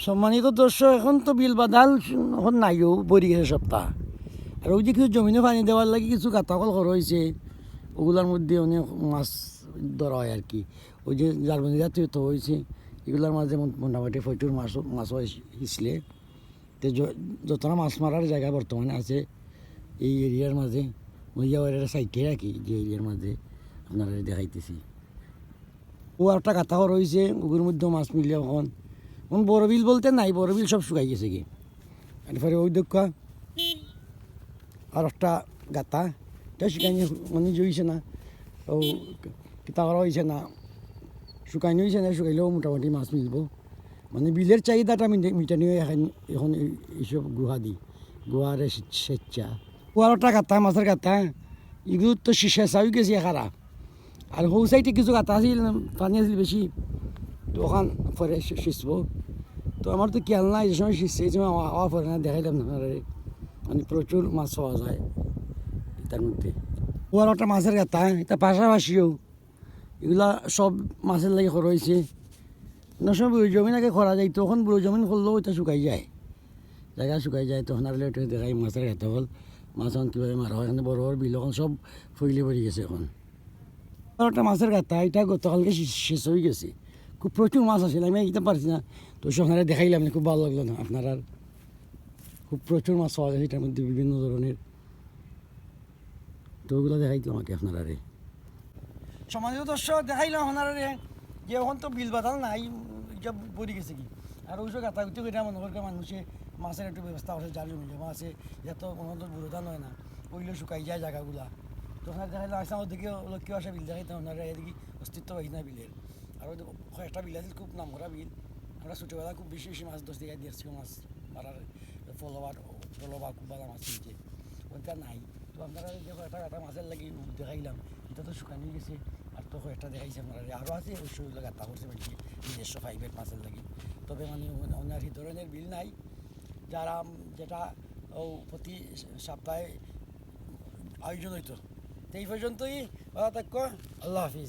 সম্মানিত দর্শক, এখন তো বিল বাদাল এখন নাইও, বরি গেছে সপ্তাহ। আর ওই যে কিছু জমিনে পানি দেওয়ার লাগে কিছু গাতাকল করা হয়েছে, ওগুলোর মধ্যে অনেক মাছ ধরা হয় আর কি। ওই যে জার্মানি জাতীয় তো হয়েছে, এগুলোর মাঝে মোটামুটি প্রচুর মাছও হিসলে। তো যতটা মাছ মারার জায়গা বর্তমানে আছে এই এরিয়ার মাঝে, মহিয়া সাইডে রাখি যে এরিয়ার মাঝে আপনারা দেখাইতেছি। ও একটা গাতাও রয়েছে, ওগুলোর মধ্যেও মাছ মিলে এখন বড় বিল বলতে নাই, বড় বিল সব শুকাই গেছে কি। এরপরে ওই দক্ষ আর একটা গাতা, এটা শুকাইনি মানে জইছে না, ও কিতা করা হয়েছে না, শুকাইনি হয়েছে না, শুকাইলেও মোটামুটি মাছ মিলব। মানে বিলের চাহিদাটা মিটানি এখন এইসব গুহা দিই, গুহারে স্বেচ্ছা। আর একটা গাতা, মাছের গাতা, এগুলো তো শেষা হয়ে গেছে খারা। আর সৌ সাইডে কিছু গাতা আছিল, পানি আছিল বেশি, তো ওখান পরে সিঁচব। তো আমার তো খেয়াল নাই যে সময় শিখছে, এই সময় আওয়া পড়ে না, দেখাইলাম না আপনারা। মানে প্রচুর মাছ পাওয়া যায় তার মধ্যে। ও আর একটা মাছের গাতা, এটা পাশাপাশিও এগুলা সব মাছের লাগে খরা হয়েছে। অন্য সময় বুড়ো জমিন আগে খরা যায়, তখন বুড়ো জমিন করলেও এটা শুকাই যায়, জায়গা শুকাই যায়, তখন আর এটা দেখাই মাছের গাতা হল। মাছ এখন কীভাবে মারা হয়, এখানে বড় বড় বিল এখন সব ফইলে পড়ে গেছে এখন। আর একটা মাছের গাতা, এটা গতকালকে শেষ হয়ে গেছে। খুব প্রচুর মাছ আসলে, আমি দিতে পারছি না, তো সেখানে দেখাইলাম, খুব ভালো লাগলো না আপনার। আর খুব প্রচুর মাছ পাওয়া যায় এটার মধ্যে বিভিন্ন ধরনের, তো ওগুলো দেখাইতো আমাকে আপনারা। সম্মানিত দর্শক, দেখাইলাম আপনারা যে এখন তো বিল বাদাল নাই, এটা পড়ে গেছে কি। আর ওই সব গাতাগুতি করে মনে করে মানুষে মাছের একটু ব্যবস্থা করছে, জাল জমি জমা আছে, এত কোনো তো বুড়োদান হয় না, ওইগুলো শুকাই যায় জায়গাগুলা। তো ওখানে দেখাইলাম, আসলাম ওদিকে লক্ষ্মী আসা বিল দেখাইতাম আপনারা, এদিকে অস্তিত্ব পাইছে না বিলের। আর ওই কয়েকটা বিল আছে, খুব নাম করা বিল। আমরা ছোটোবেলা খুব বেশি বেশি মাছ ধরতে দিয়েছি, মাছ মারার ফলবা খুব ভালো মাছ কিনছে, ওইটা নাই। তো আপনারা যে কয়েকটা গাতা মাছের লাগি দেখাইলাম, এটা তো শুকানি গেছে। আর তো কয়েকটা দেখাইছে আপনারা, আরও আছে অবশ্যই গাতা করছে বেশি নিজস্ব ফাইভের মাছের লাগি। তবে মানে অন্য এই ধরনের বিল নাই, যারা যেটা ও প্রতি সপ্তাহে আয়োজন হইতো। তো এই পর্যন্তই, ভালো থাকো, আল্লাহ হাফিজ।